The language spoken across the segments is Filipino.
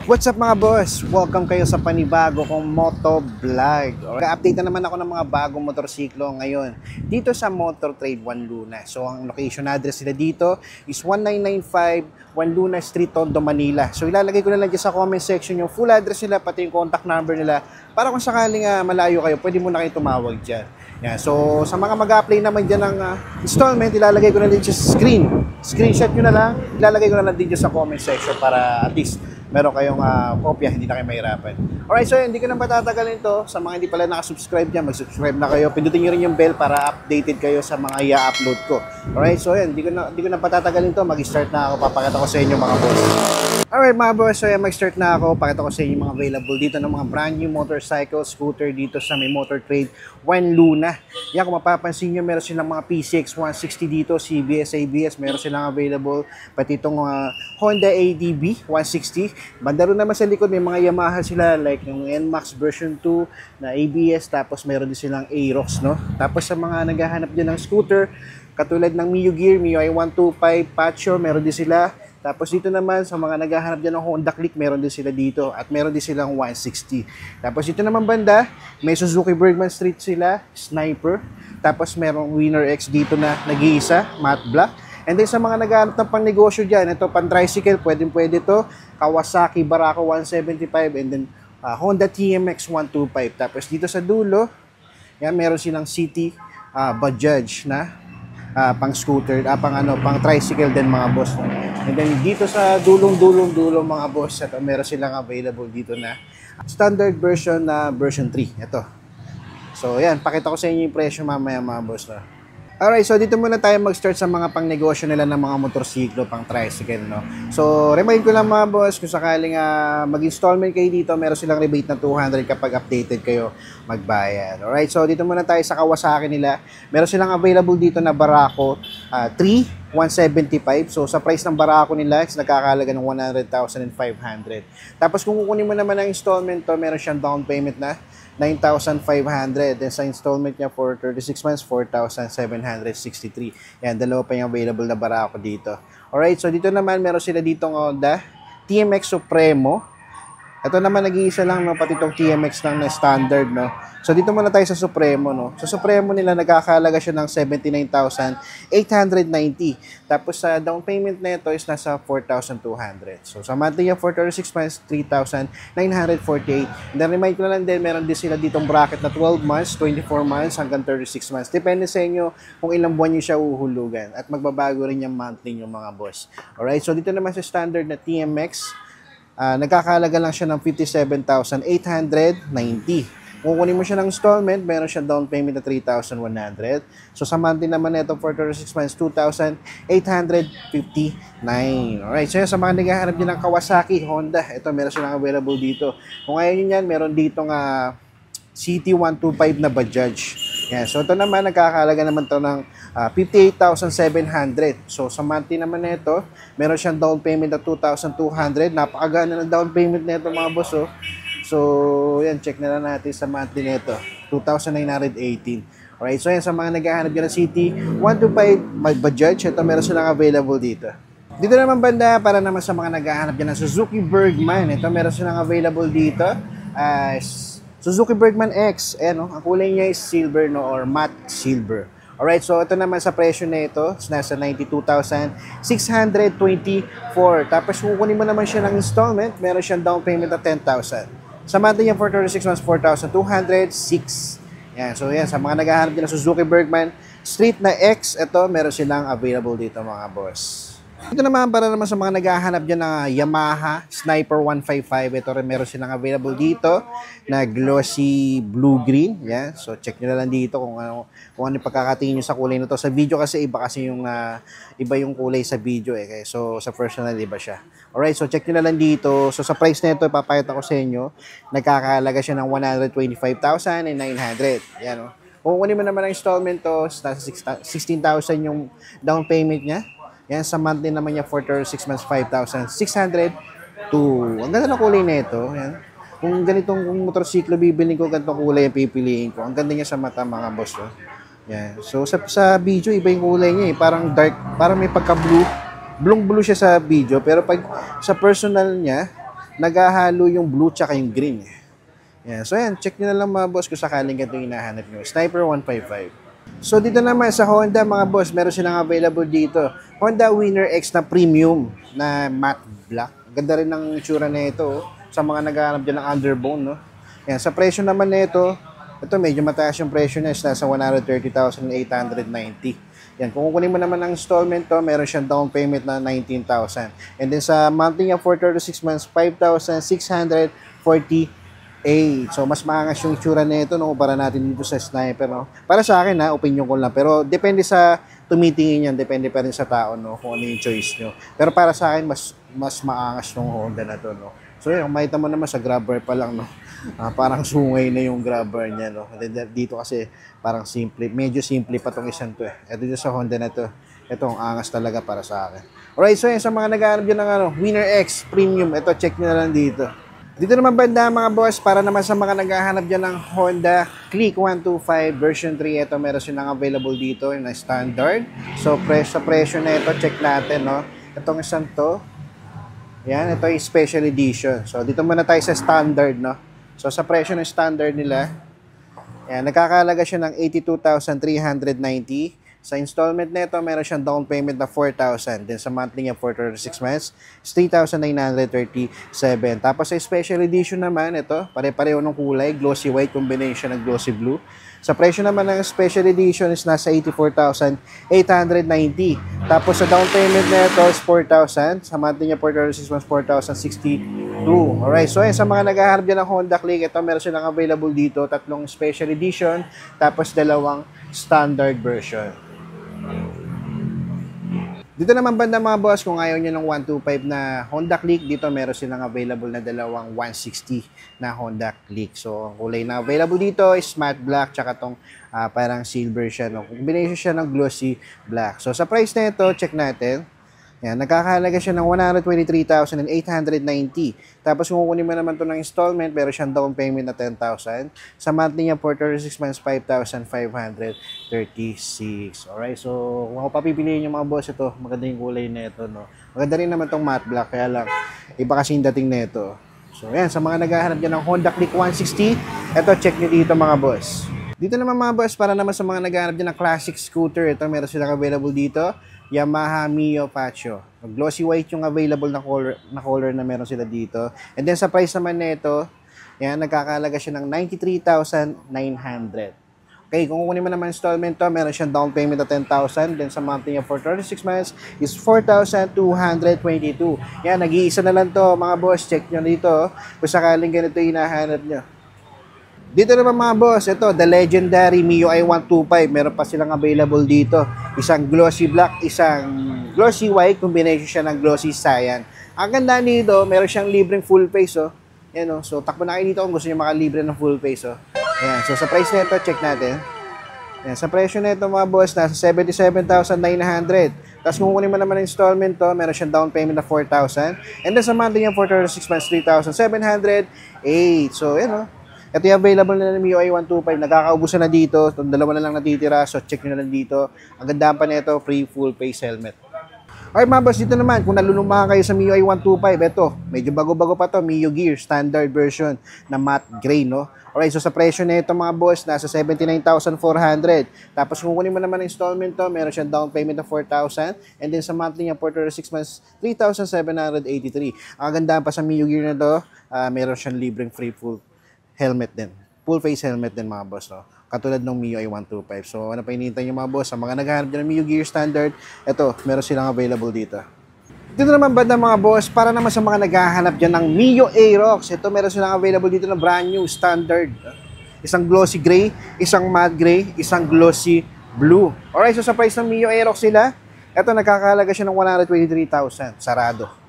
What's up mga boss? Welcome kayo sa panibago kong moto vlog. Update na naman ako ng mga bagong motorsiklo ngayon dito sa Motor Trade Juan Luna. So ang location address nila dito is 1995 Juan Luna Street, Tondo, Manila. So ilalagay ko na lang dyan sa comment section yung full address nila pati yung contact number nila para kung sakaling malayo kayo, pwede muna kayo tumawag dyan. Yeah, so sa mga mag-apply naman dyan ng installment, ilalagay ko na din sa screenshot nyo na lang, ilalagay ko na lang din dyan sa comment section para at least meron kayong kopya, hindi na kayo mahirapan. Alright, so hindi ko na patatagalin to. Sa mga hindi pala nakasubscribe dyan, mag-subscribe na kayo. Pindutin nyo rin yung bell para updated kayo sa mga i-upload ko. Alright, so yan, hindi ko na patatagalin to. Mag-start na ako, papakita ko sa inyo mga boss. Alright mga boss, so yan, mag-start na ako. Pakita ko sa inyo mga available dito ng mga brand new motorcycle, scooter dito sa may Motor Trade Juan Luna. Yan, kung mapapansin nyo, meron silang mga PCX 160 dito, CBS, ABS, meron silang available. Pati itong Honda ADB 160. Banda rin naman sa likod, may mga Yamaha sila like yung NMAX version 2 na ABS, tapos meron din silang Aerox, no? Tapos sa mga naghahanap din ng scooter, katulad ng Mio Gear, Mio i125, Pacho, meron din sila. Tapos dito naman, sa mga naghahanap din ng Honda Click, meron din sila dito. At meron din silang 160. Tapos dito naman banda, may Suzuki Bergman Street sila, Sniper. Tapos merong Winner X dito na nag-iisa, matte black. And then sa mga naghahanap ng pang-negosyo dyan, ito pang-tricycle, pwede to. Kawasaki Barako 175 and then Honda TMX 125. Tapos dito sa dulo, yan, meron silang City Bajaj na pang-scooter, pang-tricycle din mga boss. And then dito sa dulong mga boss, ito, meron silang available dito na standard version na version 3. Ito. So yan, pakita ko sa inyo yung presyo mamaya mga boss. No? Alright, so dito muna tayo mag-start sa mga pang-negosyo nila ng mga motorsiklo, pang-tricycle, no? So, remind ko lang mga boss, kung sakaling mag-installment kayo dito, meron silang rebate na 200 kapag updated kayo magbayad. Alright, so dito muna tayo sa Kawasaki nila. Meron silang available dito na Barako 3, 175. So, sa price ng Barako nila, is nagkakalaga ng 100,500. Tapos, kung kukunin mo naman ang installment to, meron siyang down payment na 9,500. Then sa installment niya for 36 months, 4,763. Yan, dalawa pa yung available na Barako dito. Alright, so dito naman, meron sila ditong Honda TMX Supremo. Ito naman nag-iisa lang, no, pati itong TMX lang na standard, no. So dito muna tayo sa Supremo, no. Sa Supremo nila nagkakalaga siya ng 79,890. Tapos sa down payment na ito is nasa 4,200. So sa monthly niya for 36 months, 3,948. And then remind ko na lang din, meron din sila ditong bracket na 12 months, 24 months hanggang 36 months. Depende sa inyo kung ilang buwan nyo siya uhulugan. At magbabago rin yung monthly nyo mga boss. Alright, so dito naman sa standard na TMX, nagkakalaga lang siya ng 57,890. Kung kunin mo siya ng installment, meron siya down payment na 3,100. So sa monthly naman ito for 36 months, 2,859. Alright, so yun, sa mga naghahanap din ng Kawasaki, Honda, ito meron silang available dito. Kung ayaw nyo yan, meron dito nga CT125 na Bajaj. Yan, so ito naman, nagkakalaga naman to ng 58,700. So sa monthly naman nito, meron siyang down payment na 2,200. Napakagana ng down payment nito mga boss. Oh. So yan, check na lang natin sa monthly nito, 2,918. Alright, so yan, sa mga naghahanap dyan ng CT125 Bajaj, ito meron silang available dito. Dito naman banda, para naman sa mga naghahanap dyan ng Suzuki Bergman, ito meron silang available dito. Suzuki Bergman X, ayan, no? Ang kulay niya is silver, no, or matte silver. Alright, so ito naman sa presyo na ito, nasa 92,624. Tapos kung kunin mo naman siya ng installment, meron siyang down payment na 10,000. Sa monthly niya for 36 months, 4,206. Yan, so yan, sa mga naghahanap din ng Suzuki Bergman Street na X, ito meron silang available dito mga boss. Ito naman, para naman sa mga naghahanap dyan ng Yamaha Sniper 155. Ito rin meron silang available dito na glossy blue-green. Yan. So, check nyo na lang dito kung ano yung pagkakatingin nyo sa kulay na to. Sa video kasi iba kasi yung iba yung kulay sa video eh. So, sa personal iba siya. Alright, so check nyo na lang dito. So, sa price na ito, ipapakita ko sa inyo, nagkakalaga siya ng 125,900. Yan, no? Kung kunin mo naman ang installment to, nasa 16,000 yung down payment niya. Yan, sa monthly naman niya for 36 months, 5,602. Ang ganda ng kulay na ito. Yan. Kung ganitong motorsiklo bibilin ko, ganitong kulay ang pipiliin ko. Ang ganda niya sa mata mga boss. Oh. Yan. So sa video, iba yung kulay niya eh. Parang dark, parang may pagka-blue. Blue siya sa video. Pero pag sa personal niya, naghahalo yung blue tsaka yung green. Yan. So yan, check nyo na lang mga boss kung sakaling ganito yung hinahanap nyo. Sniper 155. So dito naman sa Honda mga boss, meron silang available dito. Honda Winner X na premium na matte black. Ganda rin ng itsura na ito sa mga naghahanap dyan ng underbone. No? Yan. Sa presyo naman na ito medyo mataas yung presyo na, nasa 130,890. Yan, kung kukunin mo naman ang installment to, meron siyang down payment na 19,000. And then sa monthly niya for 36 months, 5,648. So mas maangas yung itsura nito no, para natin dito sa Sniper no. Para sa akin opinion ko lang, pero depende sa tumitingin yan, depende pa rin sa tao no, kung ano yung choice nyo. Pero para sa akin mas maangas yung Honda na to no. So yun, makita mo naman sa grabber pa lang no. Parang sungay na yung grabber niya no. Dito kasi parang simple, medyo simple pa tong isang to eh. Ito dito sa Honda na to, ito ang angas talaga para sa akin. Alright, so yun, sa mga naghahanap dyan ng Winner X Premium, ito check nyo na lang dito. Dito naman banda mga boss, para naman sa mga naghahanap dyan ng Honda Click 125 version 3, ito meron silang available dito na standard. So sa presyo na ito, check natin no. Itong isang to, yan, ito yung special edition. So dito muna tayo sa standard no. So sa presyo ng standard nila, yan, nagkakalaga siya ng 82,390. Sa installment nito, meron siyang down payment na 4,000. Then sa monthly niya for 36 months, is 3,937. Tapos sa special edition naman, ito, pare-pareho ng kulay, glossy white combination ng glossy blue. Sa presyo naman ng special edition is nasa 84,890. Tapos sa down payment nito is 4,000. Sa monthly niya for 36 months, 4,062. Alright, so sa mga naghahanap dyan ng Honda Click, ito meron silang available dito, tatlong special edition, tapos dalawang standard version. Dito naman banda mga boss, kung ayaw nyo ng 125 na Honda Click, dito meron silang available na dalawang 160 na Honda Click. So, ang kulay na available dito is matte black, tsaka tong parang silver siya. No? Combination siya ng glossy black. So, sa price na ito, check natin. Yan, nagkakahalaga siya ng 123,890. Tapos kung kukunin mo naman ito ng installment, meron siyang down payment na 10,000. Sa monthly niya for 36 months, 5,536. Alright, so kung ako papipiliin yung mga boss, ito, maganda yung kulay na ito. No? Maganda rin naman itong matte black, kaya lang, iba kasi yung dating na ito. So yan, sa mga naghahanap dyan ng Honda Click 160, ito, check nyo dito mga boss. Dito naman mga boss, para naman sa mga naghahanap dyan ng classic scooter, ito, meron silang available dito. Yamaha Mio Pacho. Glossy white yung available na color na meron sila dito. And then sa price naman nito, yan, nagkakalaga siya ng 93,900. Okay, kung kukunin mo naman installment to, meron siyang down payment na 10,000. Then sa monthly niya for 36 months is 4,222. Yan, nag-iisa na lang to mga boss. Check nyo dito kung sakaling ganito yung hinahanap nyo. Dito naman mga boss, ito, the legendary MIUI 125. Meron pa silang available dito. Isang glossy black, isang glossy white, combination siya ng glossy cyan. Ang ganda nito, meron siyang libreng full face, oh. Yan, oh. So, takbo na kayo dito kung gusto niyo makalibre ng full face, oh. Ayan. So, sa price nito, check natin. Ayan. Sa presyo nito mga boss, nasa 77,900. Tapos kung kunin mo naman ang installment to, meron siyang down payment na 4,000. And then sa monthly niya for 36 months, 3,708. So, yan, oh. Ito yung available na ng MIUI 125. Nagkakaubusan na dito. Itong dalawa na lang natitira. So, check nyo na lang dito. Ang ganda pa nito, free full face helmet. Alright mga boss, dito naman, kung nalulumahan kayo sa MIUI 125, ito, medyo bago-bago pa to, Mio Gear, standard version na matte gray, no? Alright, so sa presyo na ito mga boss, nasa 79,400. Tapos kung kunin mo naman ang installment to, meron siyang down payment na 4,000. And then sa monthly niya, for 36 months, 3,783. Ang ganda pa sa Mio Gear na to, meron siyang libreng free full helmet din. Full face helmet din mga boss, no? Katulad ng MIUI 125. So, ano pa hinihintay nyo mga boss? Sa mga naghahanap dyan ng Mio Gear Standard, ito, meron silang available dito. Dito naman banda mga boss, para naman sa mga naghahanap dyan ng Mio Aerox, ito meron silang available dito na brand new Standard. Isang glossy gray, isang matte gray, isang glossy blue. Alright, so sa price ng Mio Aerox sila, ito nagkakahalaga siya ng 123,000, sarado.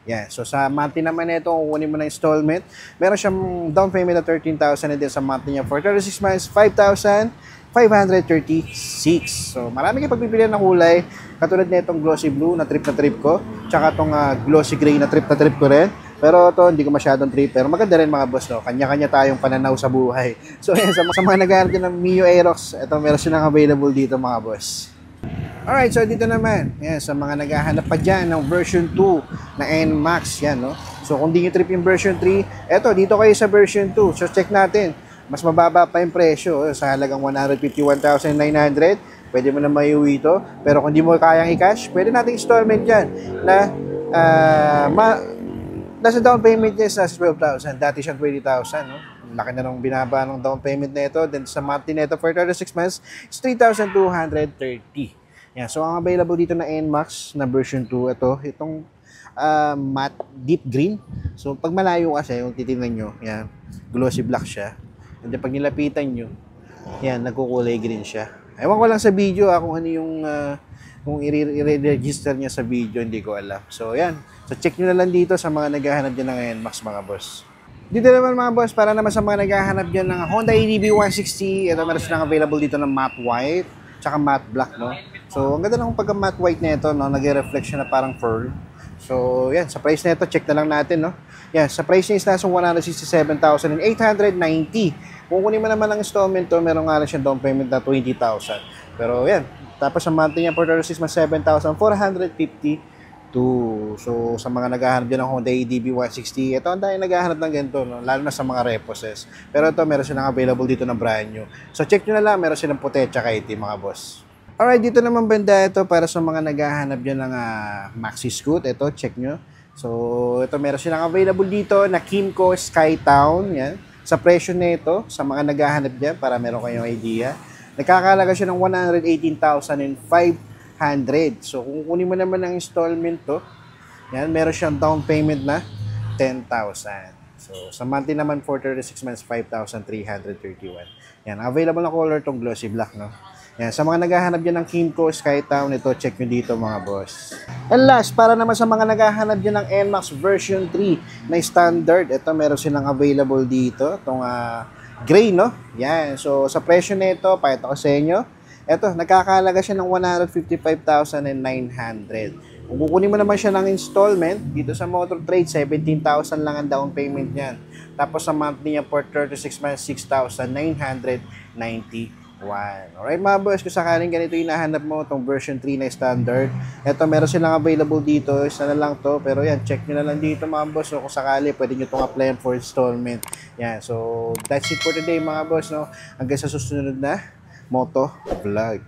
Yeah, so sa monthly naman nito, kung kunin mo na installment, meron siyang down payment na 13,000 and then sa monthly niya for 36 months, 5,536. So marami kayong pagpipilian ng kulay, katulad nitong glossy blue na trip ko, tsaka itong glossy gray na trip ko rin. Pero ito, hindi ko masyadong trip, pero maganda rin mga boss, no? Kanya-kanya tayong pananaw sa buhay. So yan, sa mga naghahanap din ng Mio Aerox, ito meron silang available dito mga boss. Alright, so dito naman, yan, sa mga naghahanap pa dyan ng version 2 na NMAX, yan, no? So kung di nyo trip yung version 3, eto, dito kayo sa version 2. So check natin. Mas mababa pa yung presyo sa halagang 151,900. Pwede mo na maiuwi ito. Pero kung di mo kayang i-cash, pwede natin installment yan na nasa down payment niya sa 12,000. Dati siyang 20,000. No? Laki na nung binaba ng down payment na ito. Then sa monthly na ito for 36 months, is 3,230. Yan. So ang available dito na NMAX na version 2, itong matte deep green. So pag malayo kasi, kung titignan nyo, yan, glossy black siya. And then pag nilapitan nyo, yan, nagkukulay green siya. Ewan ko lang sa video kung ano yung kung i-register niya sa video, hindi ko alam. So yan. So check nyo na lang dito sa mga naghahanap dyan ng NMAX, mga boss. Dito naman mga boss, para naman sa mga naghahanap dyan ng Honda EDV 160, ito meron silang available dito ng matte white, tsaka matte black, no? So, ang ganda ng pagka matte white na ito, no? Nag-reflect siya na parang pearl. So, yan, sa price na ito, check na lang natin, no? Yan, sa price niya is nasa 167,890. Kung kunin mo naman ang installment to, meron nga lang siya down payment na 20,000. Pero yan, tapos sa monthly niya for 36 months, 7,452. So, sa mga naghahanap dyan ng Honda EDV 160, ito ang dahil naghahanap ng ganito, no? Lalo na sa mga reposes. Pero ito, meron silang available dito na brand new. So, check nyo na lang, meron silang puti at itim, mga boss. Alright, dito naman banda ito para sa mga naghahanap dyan ng Maxi Scoot. Ito, check nyo. So, ito meron silang available dito na Kymco Skytown. Yan. Sa presyo na ito, sa mga naghahanap dyan, para meron kayong idea, nagkakalaga siya ng 118,500. So, kung kunin mo naman ang installment to, yan, meron siyang down payment na 10,000. So, sa monthly naman for 36 months, 5,331. Yan, available na color tong glossy black, no? Yan, sa mga naghahanap dyan ng Kymco Skytown, ito, check nyo dito mga boss. And last, para naman sa mga naghahanap dyan ng NMAX version 3 na standard, ito, meron silang available dito, itong gray, no? Yan, so sa presyo na ito, pakita ko sa inyo, ito, nagkakalaga siya ng 155,900. Kung kukunin mo naman siya ng installment, dito sa Motor Trade, 17,000 lang ang down payment niyan. Tapos sa monthly niya for 36 months, 6,991. Alright mga boss, kung sakaling ganito hinahanap mo, itong version 3 na standard, ito meron silang available dito, isa na lang to, pero yan, check nyo na lang dito mga boss, so kung sakali, pwede nyo itong applyan for installment. Yan, so that's it for today mga boss, no? Hanggang sa susunod na Moto Vlog.